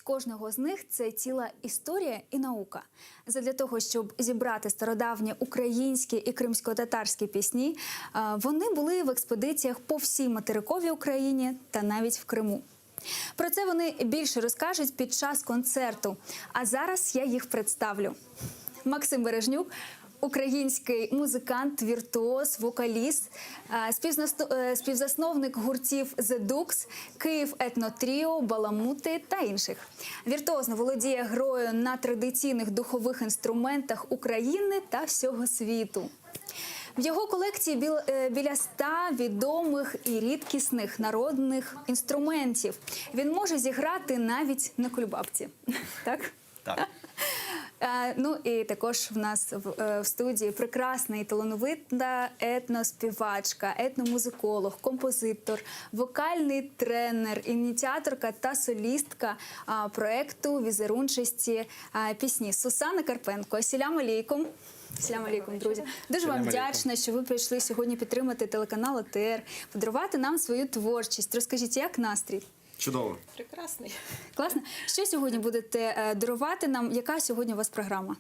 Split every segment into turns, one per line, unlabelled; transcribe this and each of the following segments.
Кожного з них – це ціла історія і наука. Задля того, щоб зібрати стародавні українські і кримсько-татарські пісні, вони були в експедиціях по всій материковій Україні та навіть в Криму. Про це вони більше розкажуть під час концерту. А зараз я їх представлю. Максим Бережнюк – український музикант, віртуоз, вокаліст, співзасновник гуртів «The Dukes», «Київ Етнотріо», «Баламути» та інших. Віртуозно володіє грою на традиційних духових інструментах України та всього світу. В його колекції біля 100 відомих і рідкісних народних інструментів. Він може зіграти навіть на кульбабці. Так?
Так.
Ну і також в нас в студії прекрасна і талановита етноспівачка, етномузиколог, композитор, вокальний тренер, ініціаторка та солістка проєкту візерунчасті пісні Сусанна Карпенко. Ассаляму алейкум. Ассаляму алейкум, друзі. Дуже вам вдячна, що ви прийшли сьогодні підтримати телеканал АТR, подарувати нам свою творчість. Розкажіть, як настрій?
Чудово.
Прекрасний.
Класно. Що сьогодні будете дарувати нам? Яка сьогодні у вас програма?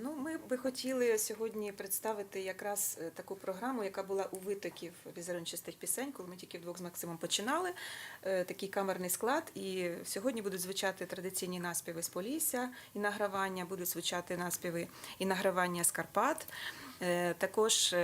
Ну, ми би хотіли сьогодні представити якраз таку програму, яка була у витоків візерунчастих пісень, коли ми тільки вдвох з Максимом починали. Такий камерний склад. І сьогодні будуть звучати традиційні наспіви з Полісся і награвання, будуть звучати наспіви і награвання з Карпат. Також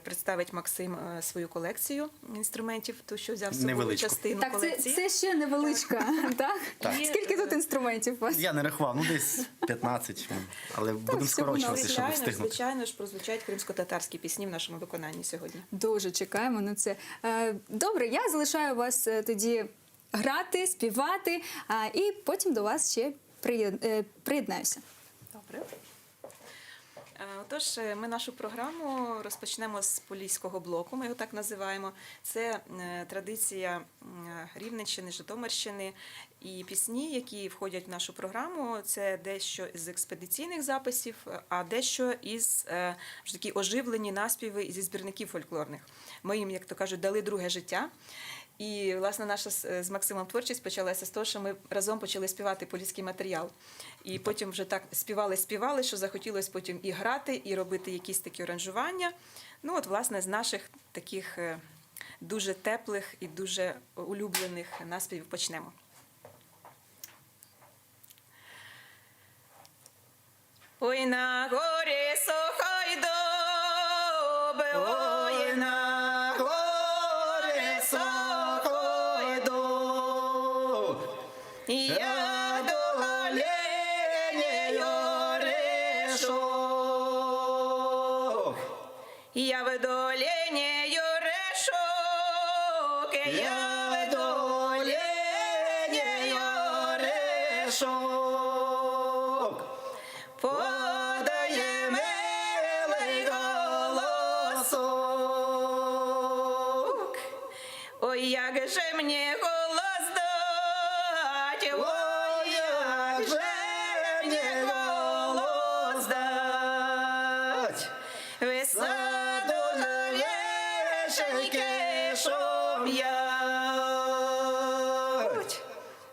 представить Максим свою колекцію інструментів, ту, що взяв собою частину колекції.
Так, це ще невеличка, так? Скільки тут інструментів у вас?
Я не рахував, ну десь 15, але будемо скорочувати, щоб встигнути.
Звичайно ж, прозвучать кримсько-татарські пісні в нашому виконанні сьогодні.
Дуже чекаємо на це. Добре, я залишаю вас тоді грати, співати, і потім до вас ще приєднаюся.
Добре. Отож, ми нашу програму розпочнемо з поліського блоку, ми його так називаємо. Це традиція Рівненщини, Житомирщини. І пісні, які входять в нашу програму, це дещо з експедиційних записів, а дещо із вже такі оживлені наспіви зі збірників фольклорних. Ми їм, як то кажуть, дали друге життя. І, власне, наша з Максимом творчість почалася з того, що ми разом почали співати поліський матеріал. І потім вже так співали, що захотілося потім і грати, і робити якісь такі аранжування. Ну, от, власне, з наших таких дуже теплих і дуже улюблених наспівів почнемо. Ой, на горі сухой дуб, ой, на горі сухой дуб, я до оленею решок, я в оленею решок, я в оленею решок. Подає милий голосок, ой, як же мені голос дать, ой, як же мені голос дать, ви саду на вішеньки шум'ять,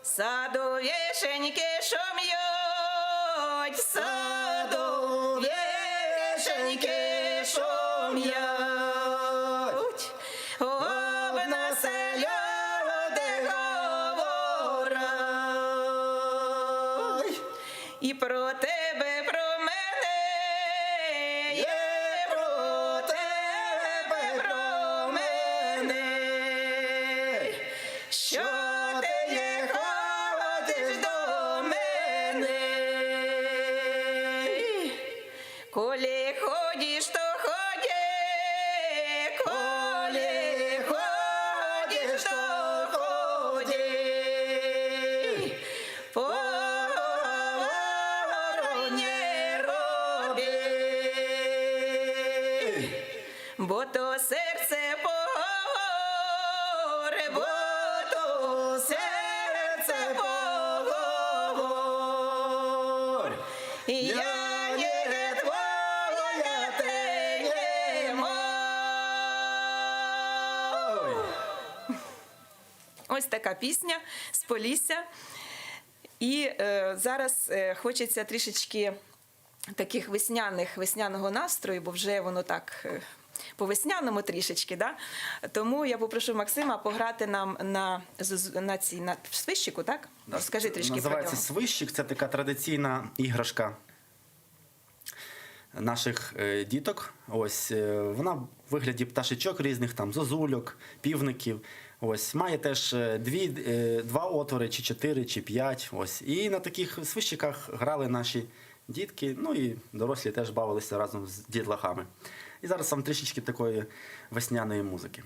саду вішеньки шум'ять, в саду вішеньки шум'ять, об нас люди говорять, і про тебе, про мене, є про тебе, про мене, що ти є ходиш до мене. Коли ходиш, то ходи, коли ходиш, то ходи, поворот не роби, бо то серце поговори, бо то серце поговор. Я не твоя, ти не мой. Ось так. така пісня з Полісся. І зараз хочеться трішечки таких весняного настрою, бо вже воно так по-весняному трішечки. Да? Тому я попрошу Максима пограти нам на свищику, так?
Так,
Скажи трішки про
називається
нього.
свищик. Це така традиційна іграшка наших діток. Ось вона в вигляді пташечок різних, там зозульок, півників. Ось має теж два отвори, чи 4, чи 5. Ось і на таких свищиках грали наші дітки. Ну і дорослі теж бавилися разом з дітлахами. І зараз вам трішечки такої весняної музики.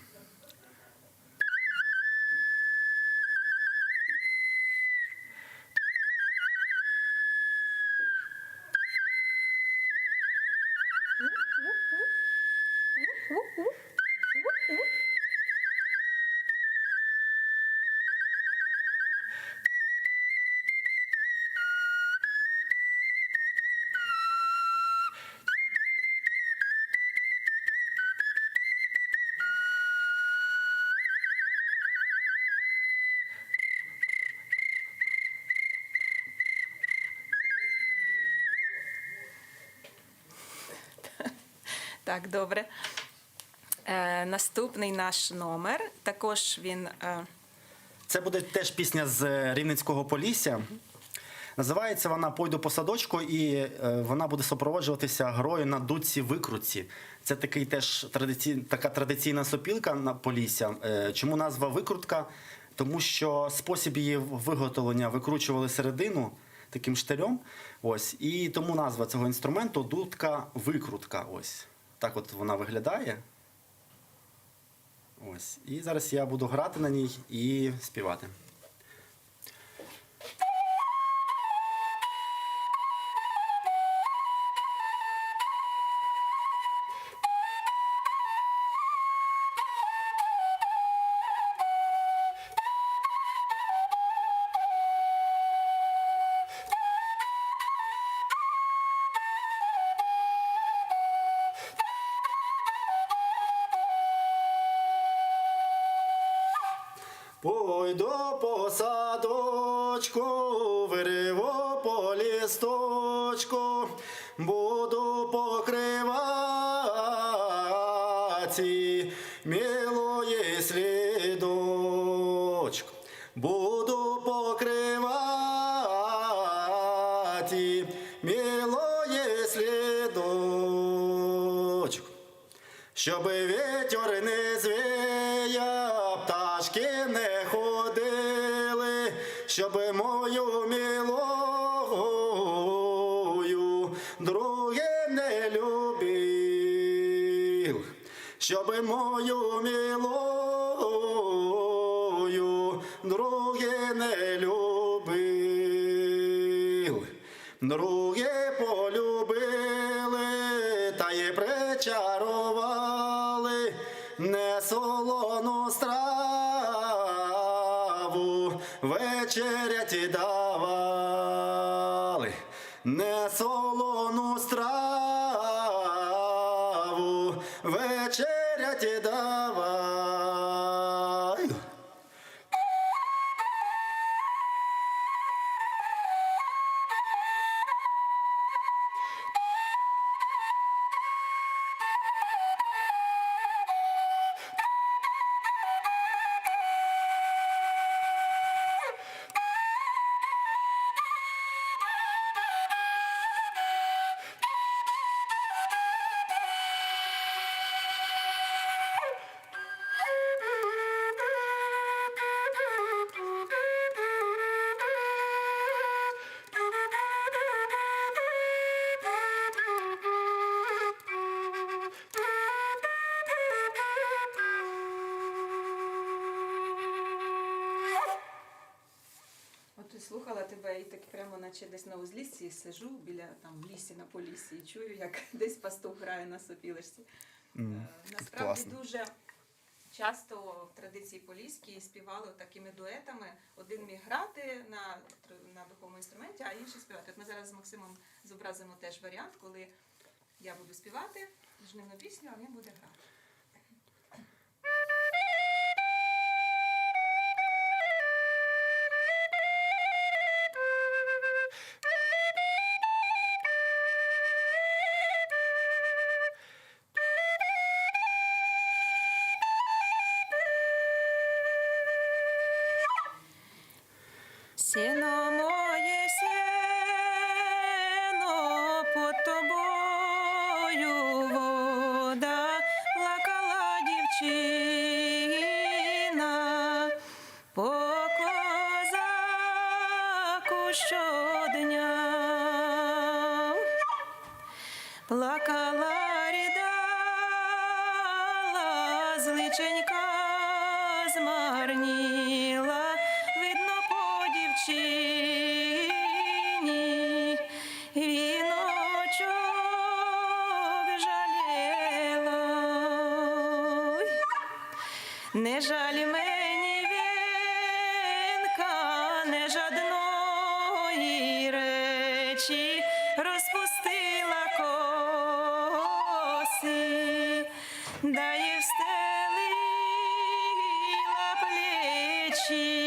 Так, добре. Наступний наш номер. Також він...
Це буде теж пісня з Рівненського Полісся. Називається вона «Пойду по садочку», і вона буде супроводжуватися грою на дудці-викрутці. Це такий теж така традиційна сопілка на Полісся. Чому назва «викрутка»? Тому що спосіб її виготовлення викручували середину таким штирем. Ось. І тому назва цього інструменту «дудка-викрутка». Ось. Так от вона виглядає. Ось. І зараз я буду грати на ній і співати. Пойду по садочку, вириву по лісточку, буду покривати милої слідочку. Буду покривати милої слідочку, щоби вітер не звіяв, пташки не ходили, щоби мою милою друге не любив, щоби мою милою друге не любив. Друге полюбили, та й причарували, не солону страву вечеряті давали, не солону страву вечеряті давали.
От слухала тебе і так прямо наче десь на узліссі сижу біля там в лісі на Поліссі і чую, як десь пастух грає на сопілочці. Насправді
класно.
дуже часто в традиції поліській співали такими дуетами. Один міг грати на духовому інструменті, а інший співати. От ми зараз з Максимом зобразимо теж варіант, коли я буду співати жнивну пісню, а він буде грати. Сено моє сено, под тобою вода, плакала дівчина по козаку щодня. Плакала, ридала, зличенька змарніла, видно по дівчині, віночок жаліла. Ой, не жаль мені вінка, не жадної речі, розпустила коси, да й встелила плечі.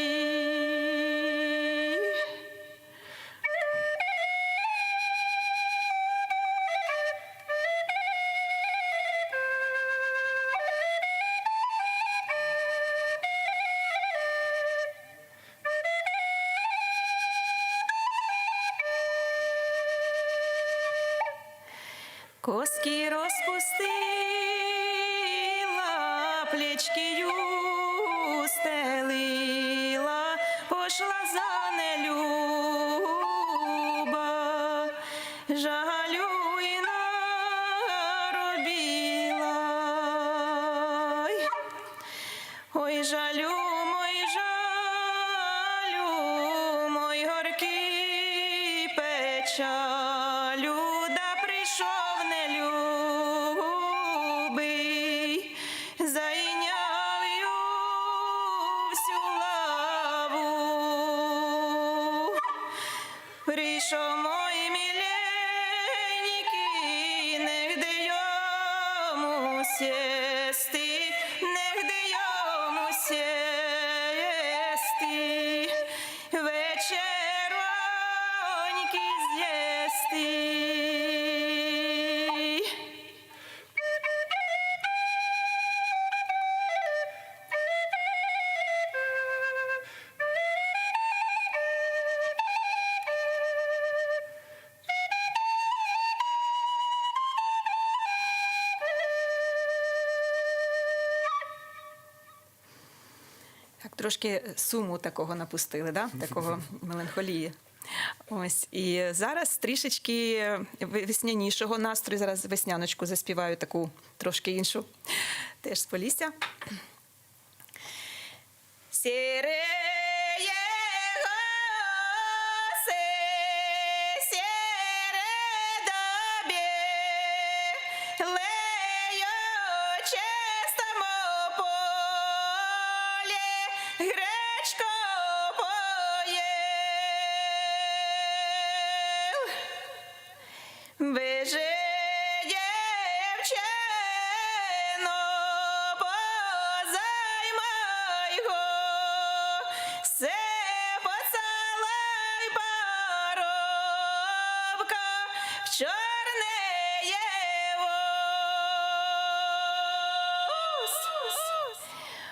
Коски розпустила, плечкою стелила, пошла за нелюба, жалю і наробила. Ой, жалю, мой горький печалю, да прийшов нелюбий, зайняв ю всю лаву. Прийшов мой миленький, негде йому сісти, негде йому сісти, вечероньки з'їсти. Так, трошки суму такого напустили, да? Такого меланхолії. Ось, і зараз трішечки веснянішого настрою. Зараз весняночку заспіваю таку трошки іншу, теж з Полісся. Сереє госе, середобє, леє чистому полі, гречко поїв. Бежи, дівчино, позаймай го, се поцалай парубка в чорнеє вос.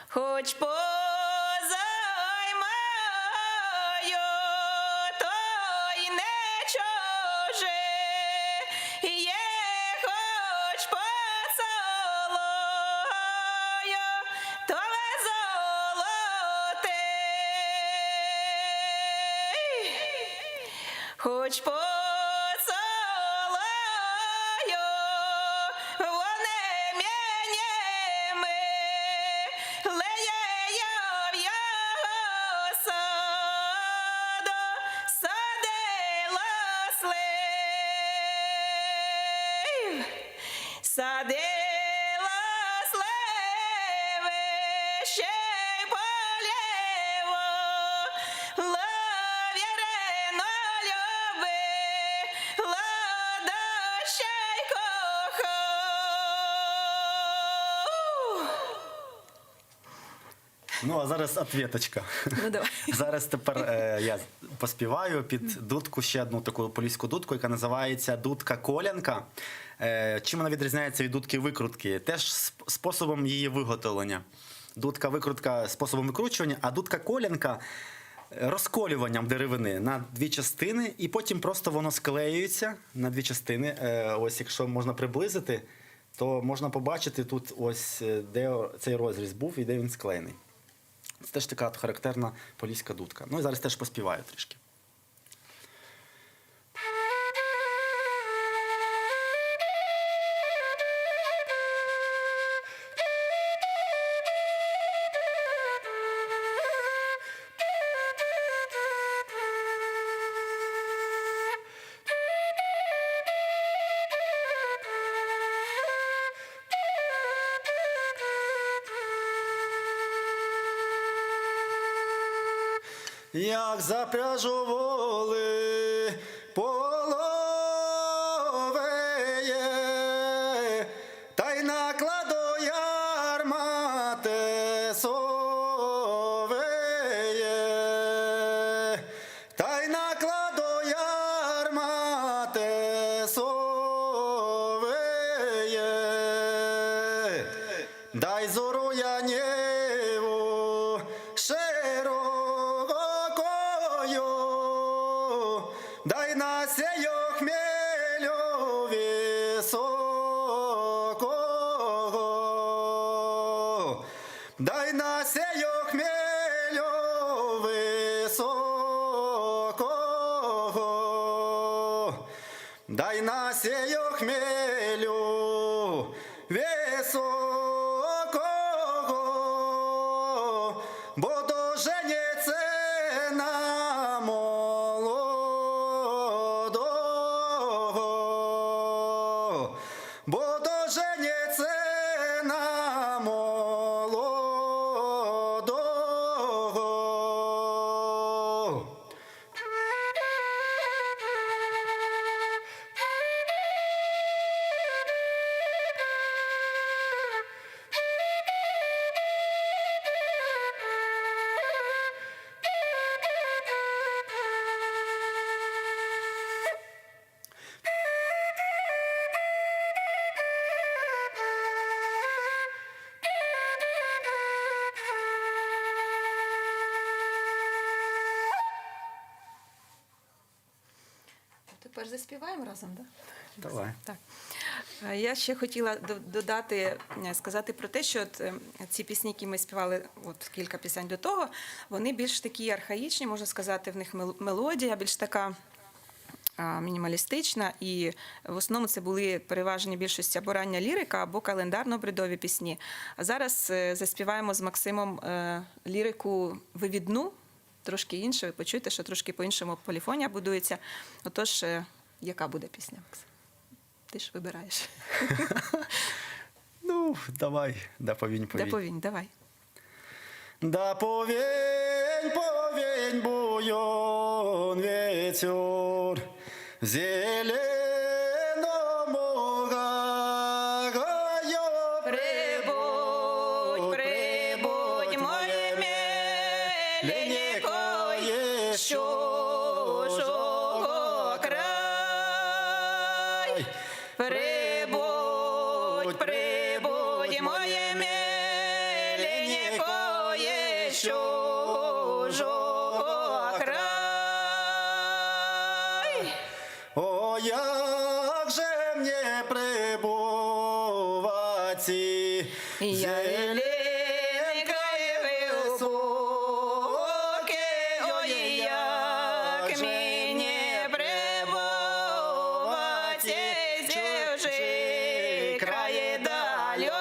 Хоч позаймаю, то й не чуже, є хоч поцілую, то ви золоте. Хоч поцілую, вони м'яніми, леє я в його саду, садила слив, садила сливи, ще й полєво, лов'ярено любила, да ще й кохав.
Ну, а зараз ответочка.
Ну, давай.
Зараз тепер я поспіваю під дудку ще одну таку поліську дудку, яка називається дудка-колянка. Чим вона відрізняється від дудки-викрутки? Теж способом її виготовлення. Дудка-викрутка способом викручування, а дудка-колянка розколюванням деревини на дві частини, і потім просто воно склеюється на дві частини. Ось якщо можна приблизити, то можна побачити тут ось де цей розріз був і де він склеєний. Це теж така от характерна поліська дудка. Ну і зараз теж поспіваю трішки. Як запряжу воли половеє, та й накладу ярмате совеє, та й накладу ярмате совеє, дай зору я нєву широкою, дай на сею хмелю високого, дай на сею хмелю високого, дай на сею хмелю високого, бо доженеться на молодого, бо доженеться на молодого.
Тепер заспіваємо разом, так?
Давай.
Так. Я ще хотіла додати, сказати про те, що ці пісні, які ми співали кілька пісень до того, вони більш такі архаїчні, можна сказати, в них мелодія більш така мінімалістична, і в основному це були переважні більшості або рання лірика, або календарно-обрядові пісні. А зараз заспіваємо з Максимом лірику вивідну, трошки інше, ви почуєте, що трошки по-іншому поліфонія будується. Отож, яка буде пісня, Максим? Ти ж вибираєш.
Ну, давай, да повінь.
Да повінь, давай.
Да повінь, буйон ветер в зеленому гаю.
Прибудь, моє миленькое, чужого край. Прибудь, моє миленькое, чужого край.
О, як же мне прибувати
Зеленькое високе, ой, як мені прибувати чужий край далек.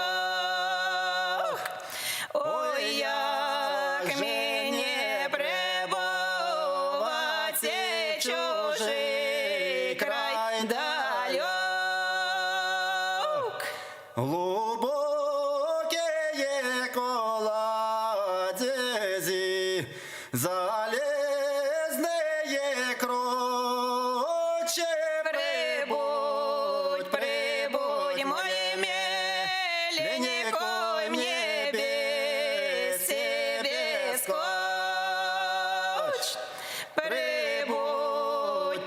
Ой, як мені прибувати чужий край далек.
глубокие колодези, залезные круче.
Прибудь, моє миленькое, мне без тебе скоч. Прибудь,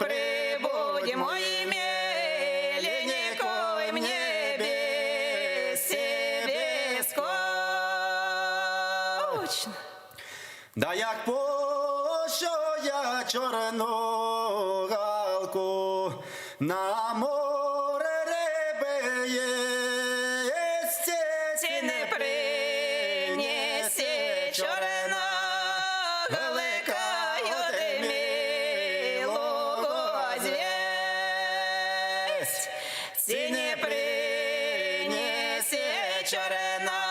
моє миленькое, мне без тебе скоч.
Да як почуєш чорну галку, на море риби єсть,
Ці не принесе чорна галика, йоди милого звесть. Ці не принесе чорна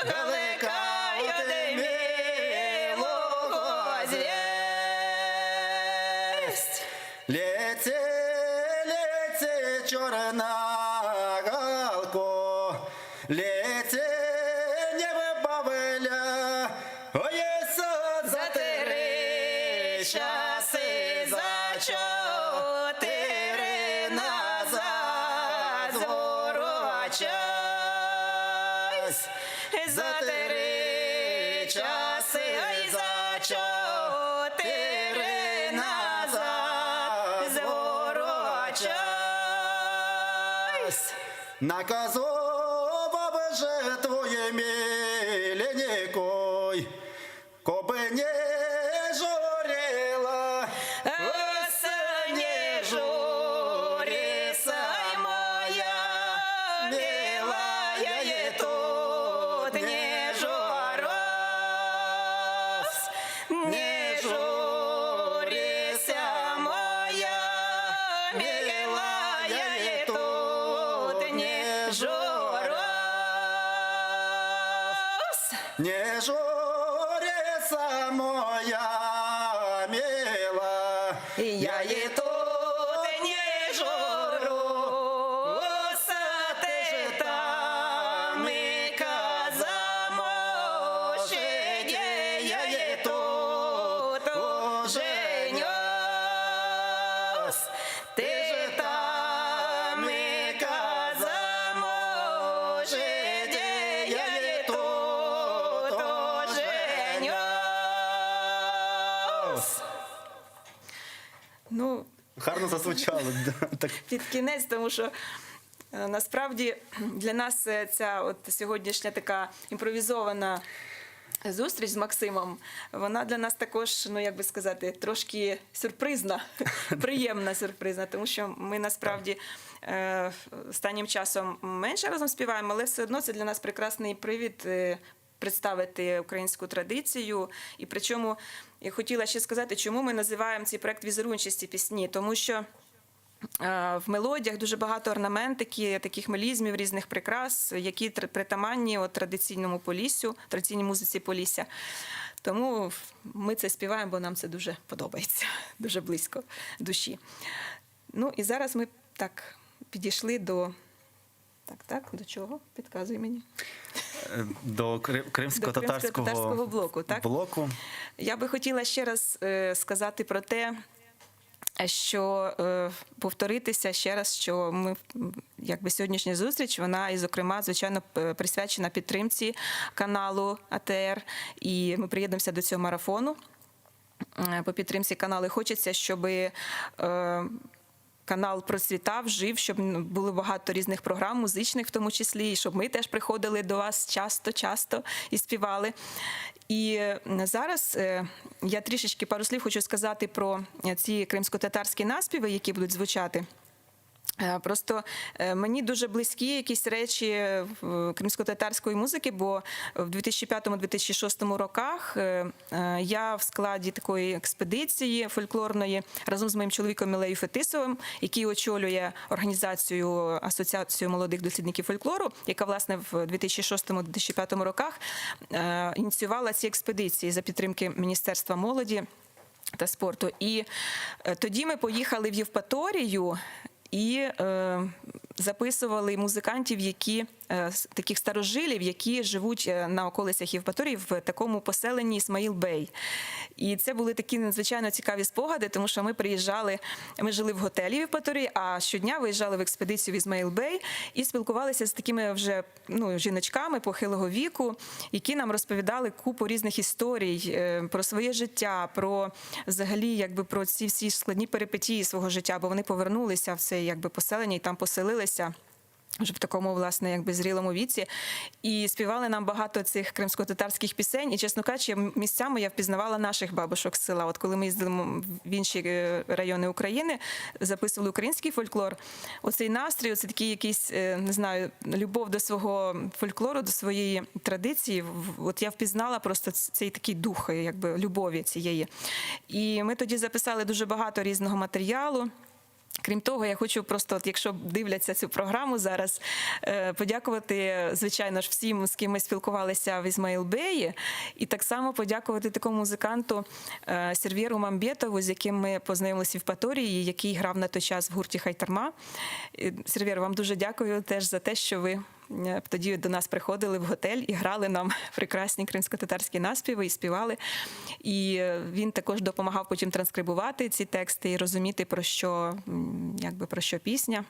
галика, йоди милого звесть.
Леце, леце, чорна галко, леце, не вибавля, оєса за
За три часи, за чотири назад зворочась. За три часи, ой, за чотири назад зворочась.
наказував же твоє миленькой, коби не журила,
Не журися, моя милая, и тут не журось. Не журися, моя милая, и тут не журось.
не журися, моя мила,
Я и тут не журюсь, ты там и казамошеде, я и тут женюсь. Ты там и казамошеде, я и тут женюсь. Ну,
гарно зазвучало. да, так.
під кінець, тому що насправді для нас ця от сьогоднішня така імпровізована зустріч з Максимом, вона для нас також, ну як би сказати, трошки сюрпризна, приємна сюрпризна, тому що ми насправді останнім часом менше разом співаємо, але все одно це для нас прекрасний привід представити українську традицію. І причому я хотіла ще сказати, чому ми називаємо цей проект «Візерунчасті пісні», тому що в мелодіях дуже багато орнаментики, таких мелізмів, різних прикрас, які притаманні от традиційному Поліссю, традиційній музиці Полісся. Тому ми це співаємо, бо нам це дуже подобається, дуже близько душі. Ну і зараз ми так підійшли до... Так, до чого? Підказуй мені.
До кримсько-татарського
кримсько-татарського блоку, так?
блоку.
Я би хотіла ще раз сказати про те, що повторитися ще раз, що ми, якби сьогоднішня зустріч, вона і, зокрема, звичайно, присвячена підтримці каналу АТР, і ми приєднемося до цього марафону по підтримці каналу. І хочеться, щоб канал процвітав, жив, щоб було багато різних програм, музичних в тому числі, і щоб ми теж приходили до вас часто і співали. І зараз я трішечки пару слів хочу сказати про ці кримсько-татарські наспіви, які будуть звучати. Просто мені дуже близькі якісь речі кримсько-татарської музики, бо в 2005-2006 роках я в складі такої експедиції фольклорної разом з моїм чоловіком Мілею Фетисовим, який очолює організацію Асоціацію молодих дослідників фольклору, яка, власне, в 2006-2005 роках ініціювала ці експедиції за підтримки Міністерства молоді та спорту. І тоді ми поїхали в Євпаторію і записували музикантів, які таких старожилів, які живуть на околицях Євпаторії в такому поселенні Ісмаїл-Бей. І це були такі надзвичайно цікаві спогади, тому що ми приїжджали, ми жили в готелі в Євпаторії, а щодня виїжджали в експедицію в Ісмаїл-Бей і спілкувалися з такими вже жіночками похилого віку, які нам розповідали купу різних історій про своє життя, про взагалі якби про ці всі складні перипетії свого життя, бо вони повернулися в це якби поселення і там поселилися. вже в такому, власне, якби зрілому віці. І співали нам багато цих кримсько-татарських пісень. І, чесно кажучи, місцями я впізнавала наших бабушок з села. От коли ми їздили в інші райони України, записували український фольклор. Оцей настрій, оце такий якийсь, не знаю, любов до свого фольклору, до своєї традиції. От я впізнала просто цей такий дух, якби, любові цієї. І ми тоді записали дуже багато різного матеріалу. Крім того, я хочу просто, от якщо дивляться цю програму зараз, подякувати, звичайно ж, всім, з ким ми спілкувалися в Ізмаїл-Беї, і так само подякувати такому музиканту Сервєру Мамбетову, з яким ми познайомилися в Євпаторії, який грав на той час в гурті «Хайтарма». Сервєр, вам дуже дякую теж за те, що ви тоді до нас приходили в готель і грали нам прекрасні кримсько-татарські наспіви і співали. І він також допомагав потім транскрибувати ці тексти і розуміти, про що пісня.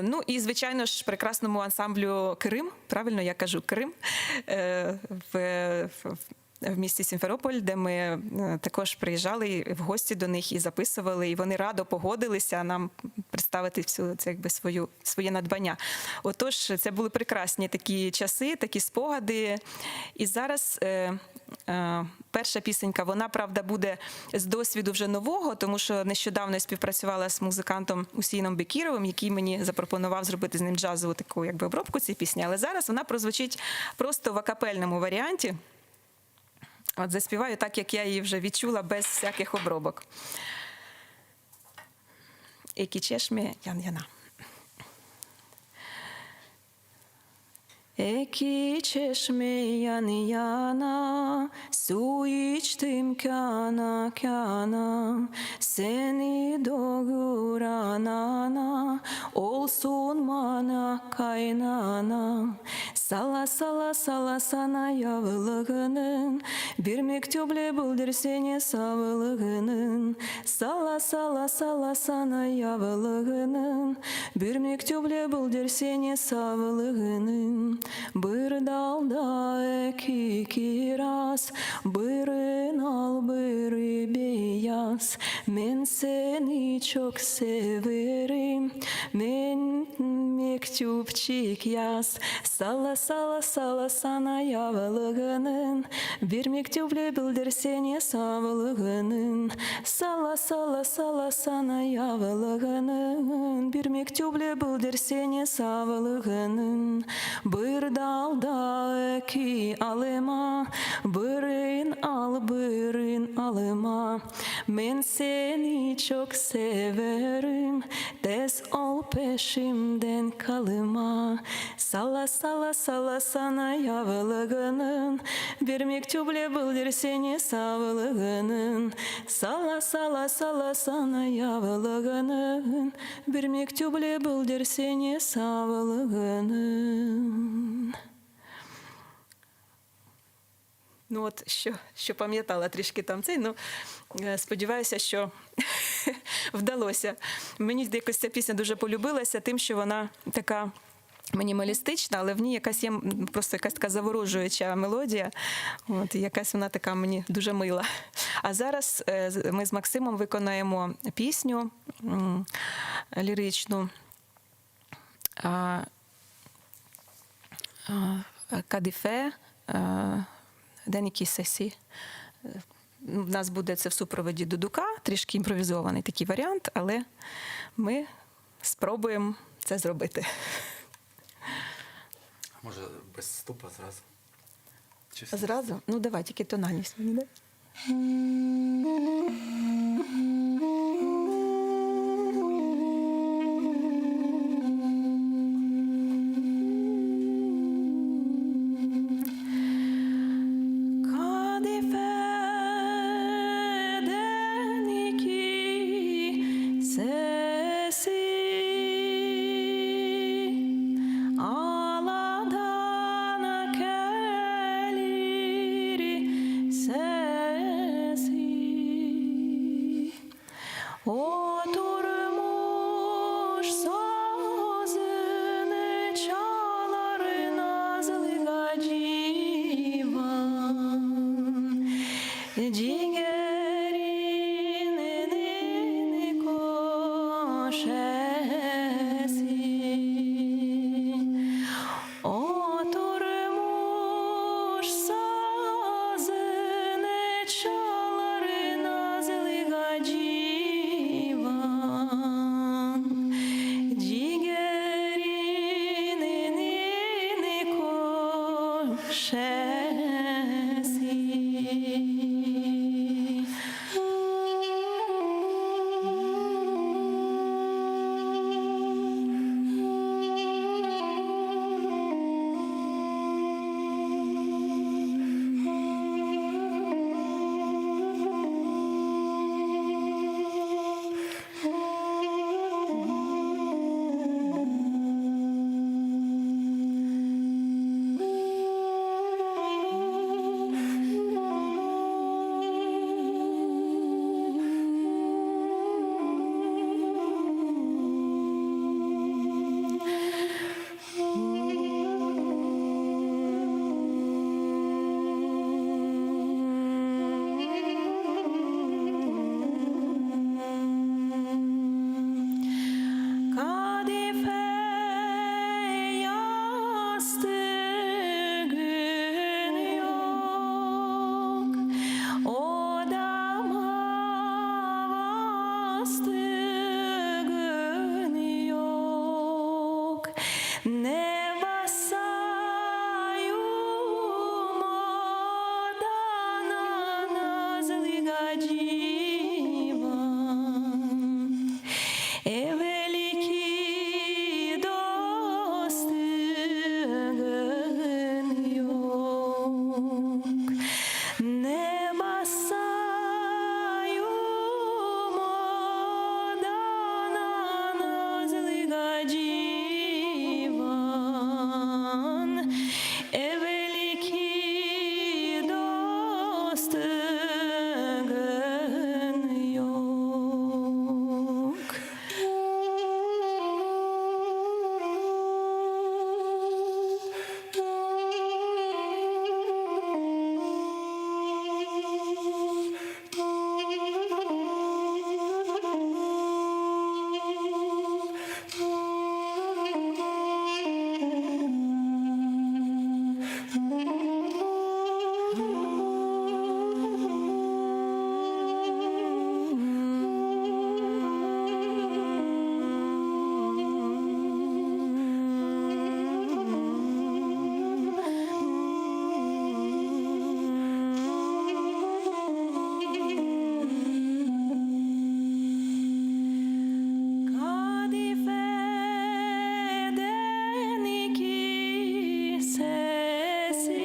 Ну і, звичайно ж, прекрасному ансамблю «Крим», правильно я кажу «Крим», в місті Сімферополь, де ми також приїжджали в гості до них і записували, і вони радо погодилися нам представити своє надбання. Отож, це були прекрасні такі часи, такі спогади. І зараз перша пісенька, вона, правда, буде з досвіду вже нового, тому що нещодавно я співпрацювала з музикантом Усійном Бекіровим, який мені запропонував зробити з ним джазову таку обробку цієї пісні. Але зараз вона прозвучить просто в акапельному варіанті. От заспіваю так, як я її вже відчула, без всяких обробок. Екі чешмі ян-яна. Екі чешмі ян-яна, су içtim kana kana, seni doğuranana, olsun bana kaynana. Sala sala sala sana yavlığının, bir mektuple buldur seni savlığının. Sala sala sala sana yavlığının, bir mektuple buldur seni savlığının. Bir dalda iki kiraz, birin al biri beyaz. Ben seni çok severim, ben mektupçik yaz. Salla salla salla sana yavlığının, bir mektuple bildir seni savlığının. Salla salla salla sana yavlığının, bir mektuple bildir seni savlığının. Bir dalda iki alıma, birin al birin alıma. Ben seni çok severim, tez ol peşimden kalıma. Salla salla salla sana yavlığının, bir mektuple bildir seni savlığının. Salla salla salla sana yavlığının, bir mektuple bildir seni savlığının. Ну от, що пам'ятала трішки там цей, ну, сподіваюся, що вдалося. Мені якось ця пісня дуже полюбилася тим, що вона така мінімалістична, але в ній якась є просто якась така заворожуюча мелодія. От, і якась вона така мені дуже мила. А зараз ми з Максимом виконаємо пісню ліричну «Кадифе», «Денікі сесі». У нас буде це в супроводі дудука, трішки імпровізований такий варіант, але ми спробуємо це зробити.
Може, без ступа зразу?
Зразу? Ну, давай, тільки тональність мені, да? Oturmuş sazını çalar nazlı gacivan, ciğerinin koşesi. Не васаю модана на злигадіва, великий достиган йог. Не васаю модана на злигадіван, великий достиган йог. Kadifedeniki sesi,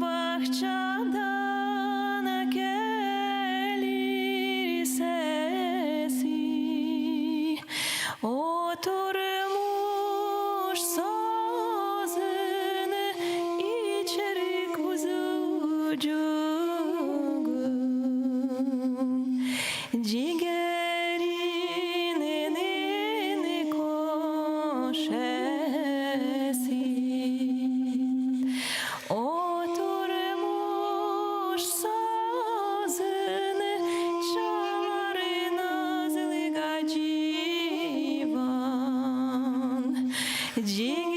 bahçadan gelir sesi, oturmuş sazın içeri kuzucuğum, ciğerinin koşesi, oturmuş sazın çalar nazlı gacivan, ciğerinin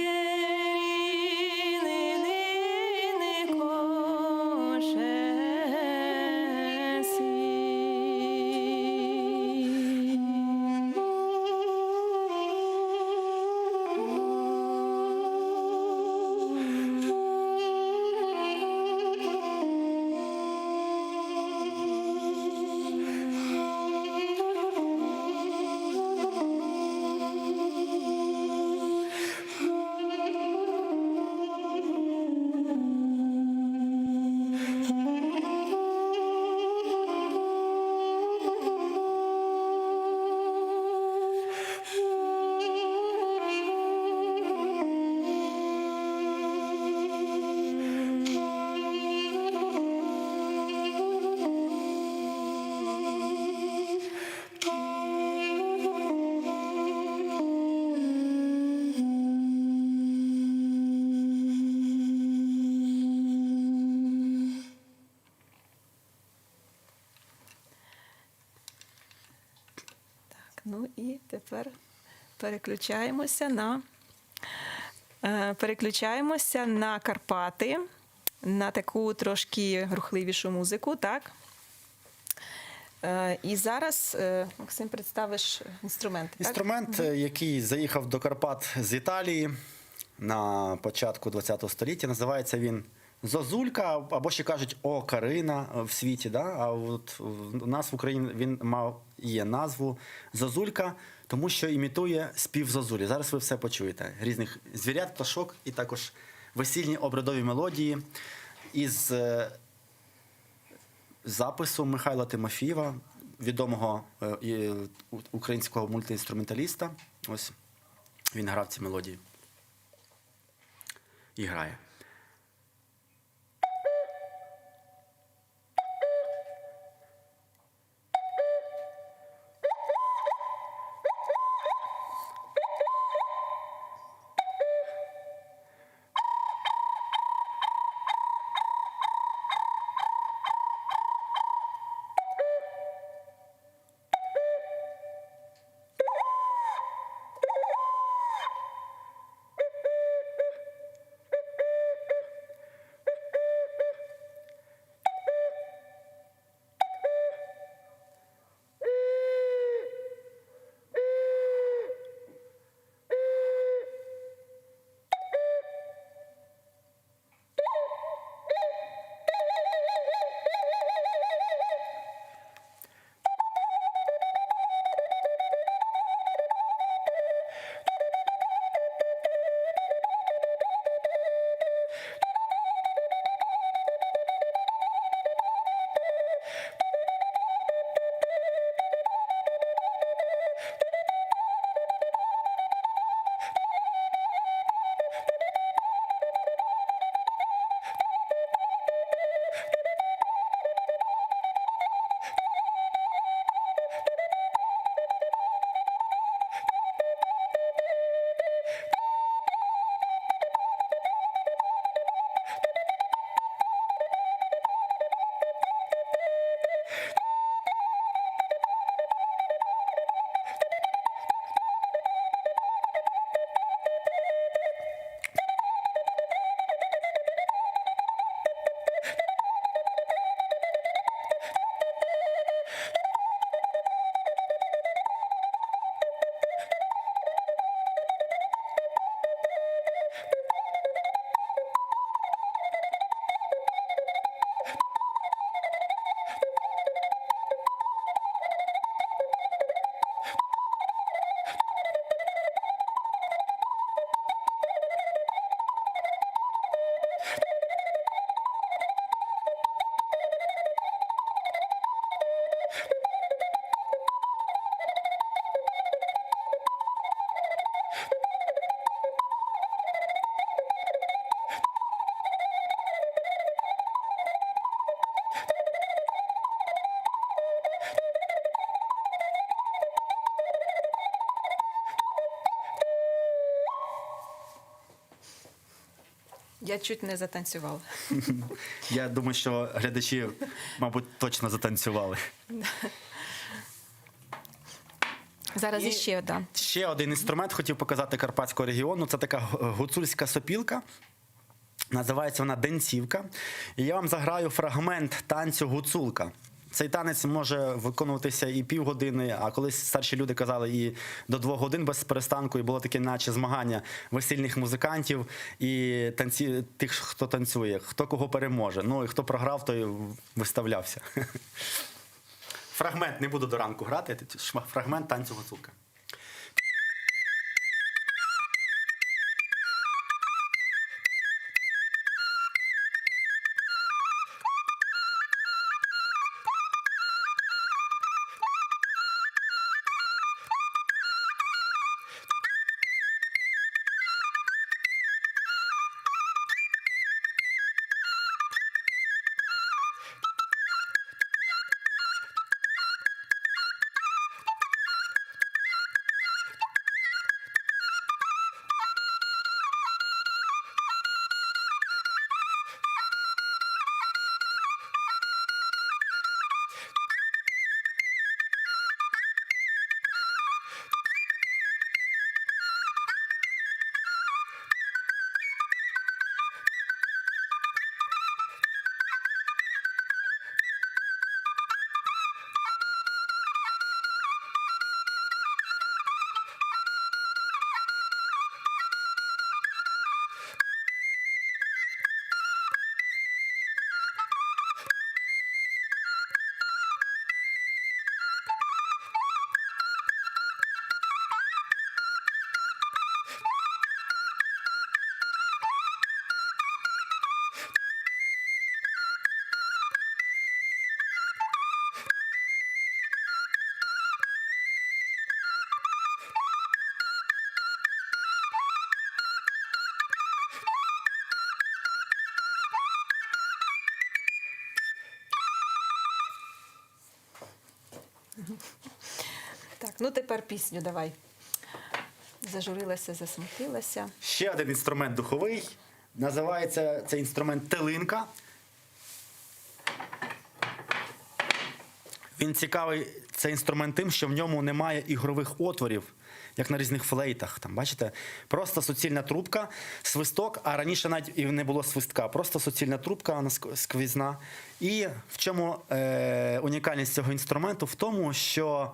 Ну і тепер переключаємося на Карпати, на таку трошки рухливішу музику, так? І зараз, Максим, представиш інструменти, так?
Інструмент, який заїхав до Карпат з Італії на початку ХХ століття, називається він зозулька, або ще кажуть окарина в світі. Да? А от у нас в Україні він є назву зозулька, тому що імітує спів зозулі. Зараз ви все почуєте. Різних звірят, пташок і також весільні обрядові мелодії із запису Михайла Тимофієва, відомого українського мультиінструменталіста. Ось він грав ці мелодії і грає.
Я чуть не затанцювала.
Я думаю, що глядачі, мабуть, точно затанцювали.
Зараз
І
іще, да.
Ще один інструмент хотів показати Карпатського регіону. Це така гуцульська сопілка. Називається вона денцівка. І я вам заграю фрагмент танцю гуцулка. Цей танець може виконуватися і півгодини, а колись старші люди казали і до 2 годин без перестанку. І було таке наче змагання весільних музикантів і тих, хто танцює, хто кого переможе. Ну і хто програв, той виставлявся. Фрагмент, не буду до ранку грати, фрагмент танцю гуцулка.
Так, ну тепер пісню давай. Зажурилася, засмутилася.
Ще один інструмент духовий. Називається цей інструмент телинка. Він цікавий, цей інструмент тим, що в ньому немає ігрових отворів, як на різних флейтах. Там, бачите? Просто суцільна трубка, свисток, а раніше навіть і не було свистка. Просто суцільна трубка, вона сквізна. І в чому унікальність цього інструменту? В тому, що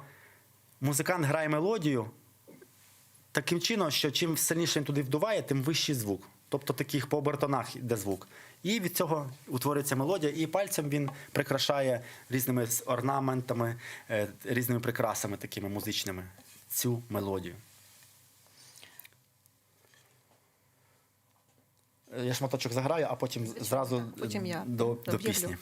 музикант грає мелодію таким чином, що чим сильніше він туди вдуває, тим вищий звук. Тобто таких по обертонах йде звук. І від цього утворюється мелодія, і пальцем він прикрашає різними орнаментами, різними прикрасами такими музичними цю мелодію. Я шматочок заграю, а потім зразу
Потім я
до
об'явлю.
пісні.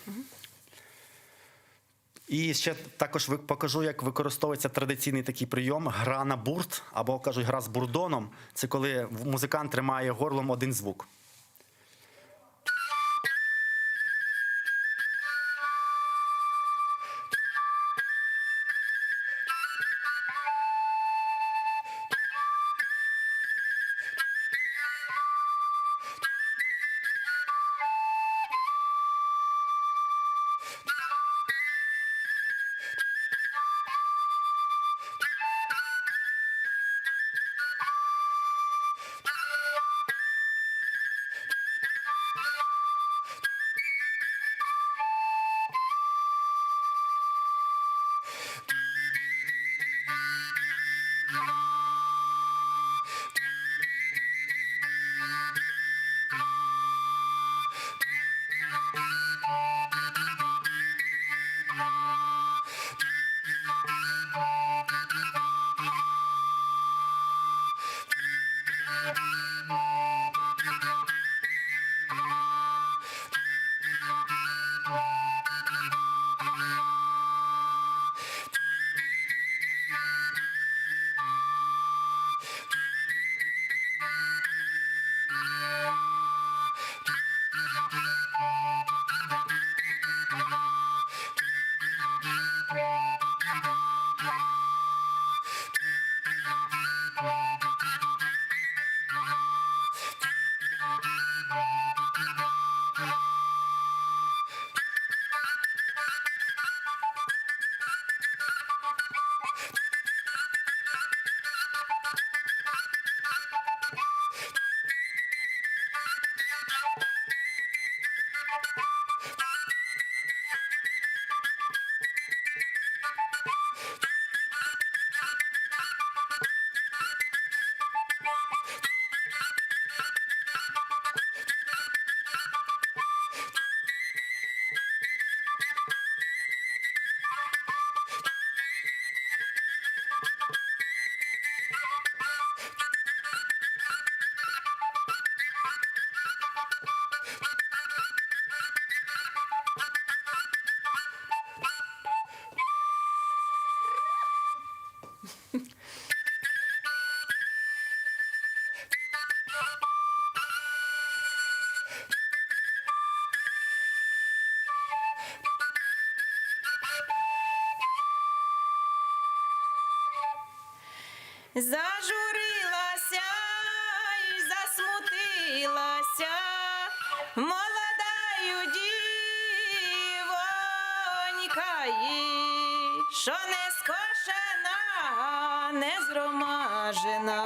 І ще також покажу, як використовується традиційний такий прийом гра на бурт, або кажуть гра з бурдоном. Це коли музикант тримає горлом один звук.
Зажурилася і засмутилася молодаю дівонька, що не скошена, не зромажена,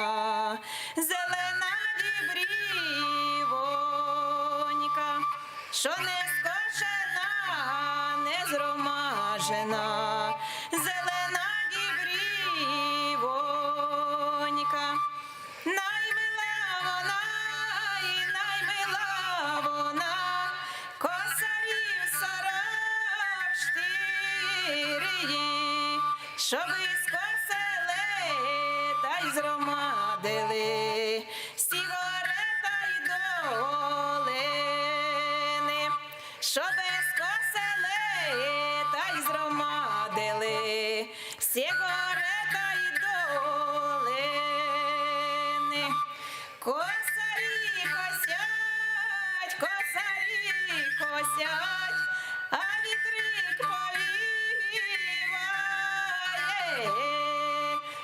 зелена дібрівонька, що не скошена, не зромажена, зелена дібрівонька. Наймила вона і наймила вона косарів 44, щоби скосили та й зромадили всі гори та й долини, щоби скосили та й зромадили всі гори та й долини. Косарі косять, косарі косять, а вітрик повіває.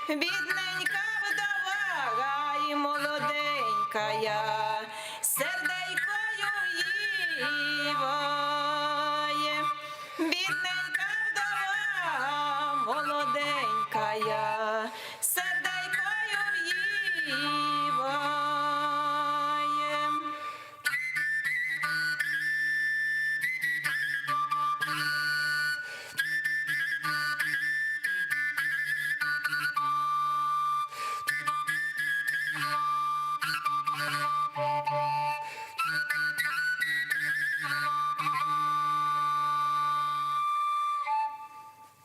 Бідненька вдова і молоденька я, серденькою їває. Бідненька вдова, молоденька я, серденькою їває.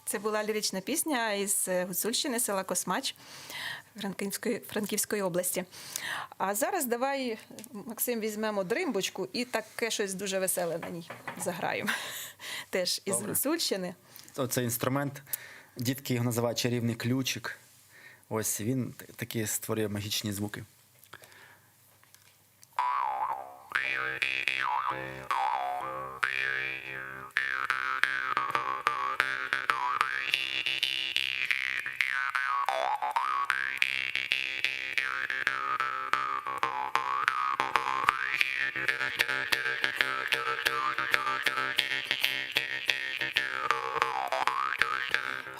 Це була лірична пісня із Гуцульщини, села Космач Франківської області. А зараз давай, Максим, візьмемо дримбочку і таке щось дуже веселе на ній заграємо. Теж із
Добре.
Гуцульщини.
Оцей інструмент, дітки його називають чарівний ключик. Ось він такі створює магічні звуки.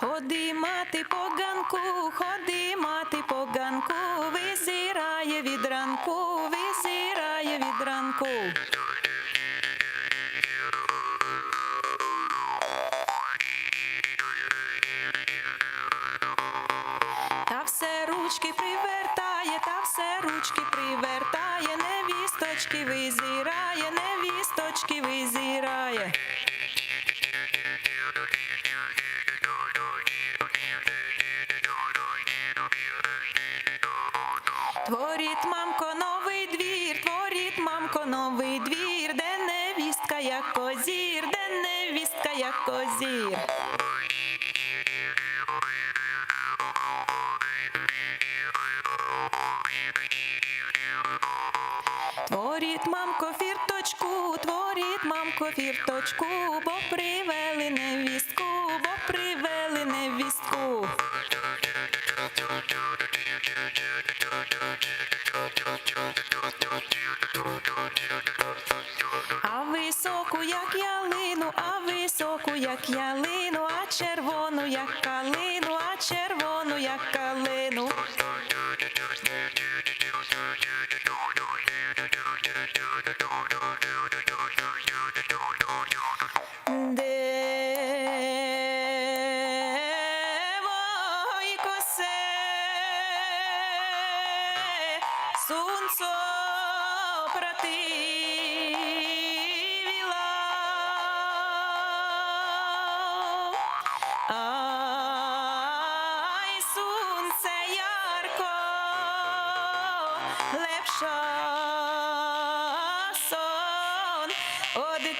Ходи, мати по ганку, ходи, мати по ганку, визирає від ранку, визирає від ранку. Та все ручки привертає, та все ручки привертає, невісточки визирає, невісточки визирає. Творіть, мамко, новий двір, творіть, мамко, новий двір, де невістка, як козір, де невістка, як козір. Творіть, мамко, фірточку, творіть, мамко, фірточку, бо привели невістку, бо привели невістку. А високу, як ялину, а високу, як ялину, а червону, як калину, а червону, як калину. Де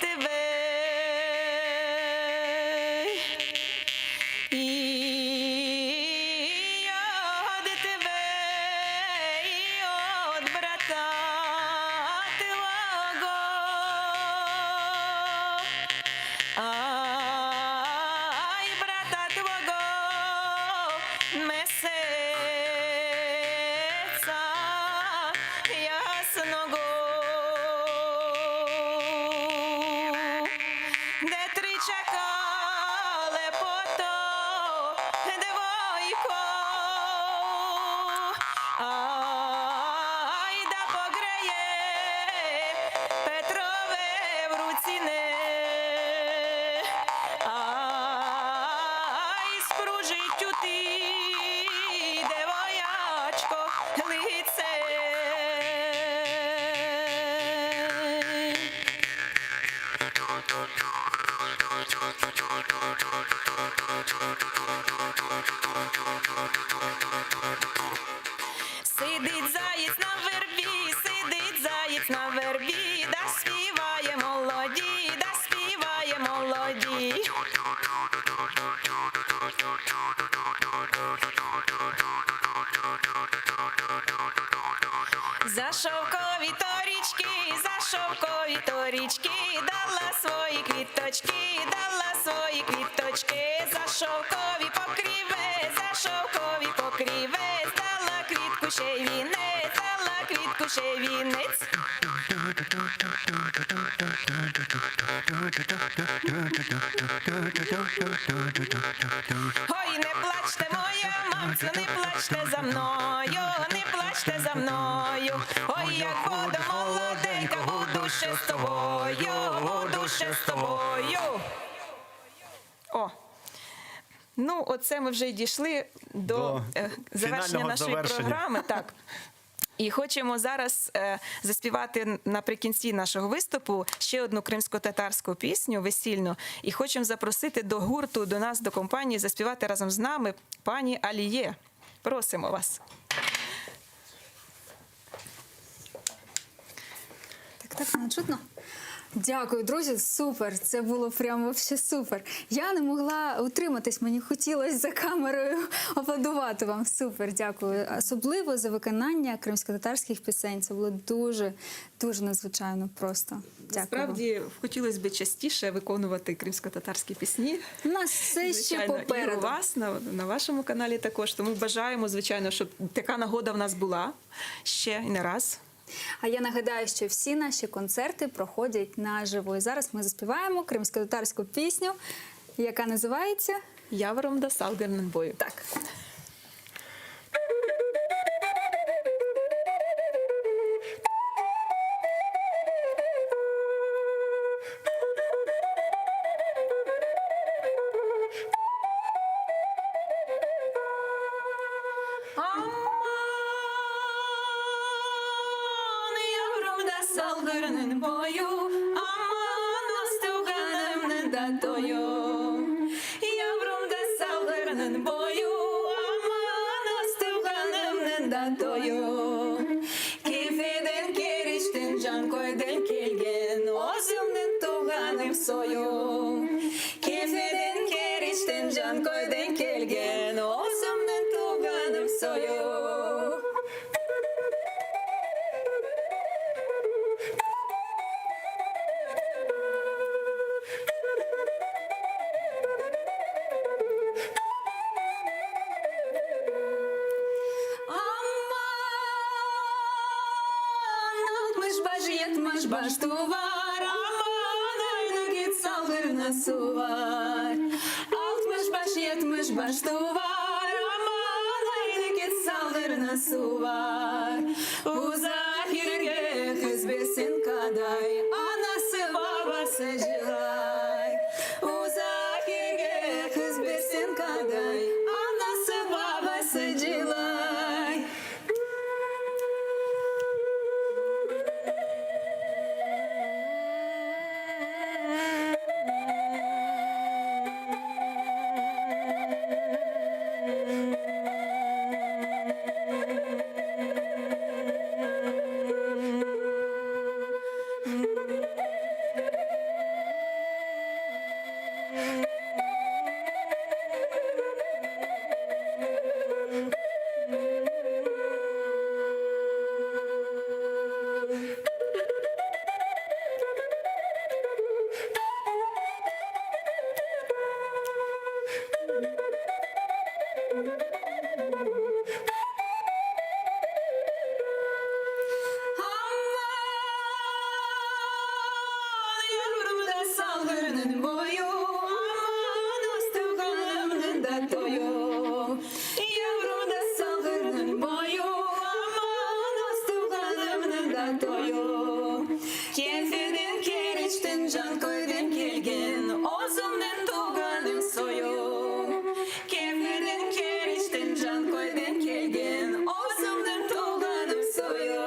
тебе. І од тебе, і од брата твого. Ай, брата твого, месяця ясного, де три чекали пото двойко. Ай, да погреє Петрове в руціне. Ай, спружить у ти, де воячко лице. Сидить заєць на вербі, сидить заєць на вербі, да співає молоді, да співає молоді. За шовкові торічки, дала свої квіточки, дала свої квіточки, за шовкові покрівець, дала квітку ще й вінець, дала квітку ще й вінець. Ой, не плачте, моя мамцю, не плачте за мною, не плачте за мною. Ой, як буду молоденька, буду ще з тобою, буду ще з тобою. О, ну оце ми вже й дійшли до завершення
фінального
нашої
завершення.
програми. Так. І хочемо зараз заспівати наприкінці нашого виступу ще одну кримсько-татарську пісню весільну. І хочемо запросити до гурту, до нас, до компанії, заспівати разом з нами пані Аліє. Просимо вас.
Так, не чутно? Дякую, друзі, супер. Це було прямо вообще супер. Я не могла утриматись, мені хотілося за камерою аплодувати вам. Супер, дякую. Особливо за виконання кримсько-татарських пісень. Це було дуже, дуже надзвичайно просто. Дякую.
Насправді, хотілося б частіше виконувати кримсько-татарські пісні.
У нас все ще
Звичайно, і
попереду.
у вас, на вашому каналі також. Тому бажаємо, звичайно, щоб така нагода в нас була ще і не раз.
А я нагадаю, що всі наші концерти проходять наживо. І зараз ми заспіваємо кримсько-татарську пісню, яка називається
Явором да салгарнен бою.
так.
Салгарнен бою, аман остуганем не датою. Явром да салгарнен бою, аман остуганем не датою. Кефеден кериштен жан койден келген, озымден туганым сою. Кефеден кериштен жан койден келген, озымден туганым сою. Баштувар, аман айны кет салгырна сувар. Алтмыш баш, етмыш баштувар, аман айны кет салгырна сувар. Узахирге хызбесин кадай, анасы бабасы жылай. Узахирге хызбесин кадай, анасы бабасы жылай.
Yavrum salgının boyu, aman üstü kalımın da toyu. Yavrum da salgının boyu, aman üstü kalımın da toyu. Kefirden kereçten can koydum kelgen, ozumdan tuğanım soyu. Kefirden kereçten can koydum kelgen, ozumdan tuğanım soyu.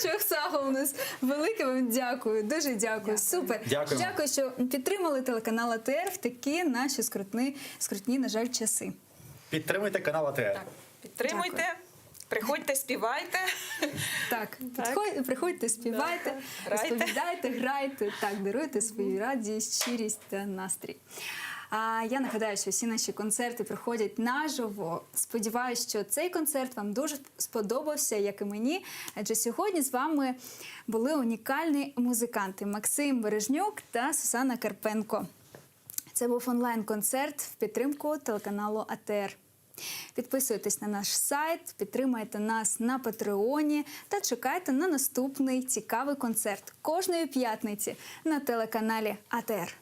Çok сагонус. Велике вам дякую. Дуже дякую. Супер.
Дякуємо.
Дякую, що підтримали телеканал АТР в такі наші скрутні, на жаль, часи.
Підтримуйте канал АТР.
Так, підтримуйте,
Дякую.
приходьте, співайте.
Так,
Так.
приходьте, співайте,
Грайте.
розповідайте, грайте, так, даруйте свою радість, щирість та настрій. А я нагадаю, що всі наші концерти проходять наживо. Сподіваюсь, що цей концерт вам дуже сподобався, як і мені. Адже сьогодні з вами були унікальні музиканти Максим Бережнюк та Сусана Карпенко. Це був онлайн-концерт в підтримку телеканалу АТР. Підписуйтесь на наш сайт, підтримайте нас на Патреоні та чекайте на наступний цікавий концерт кожної п'ятниці на телеканалі АТР.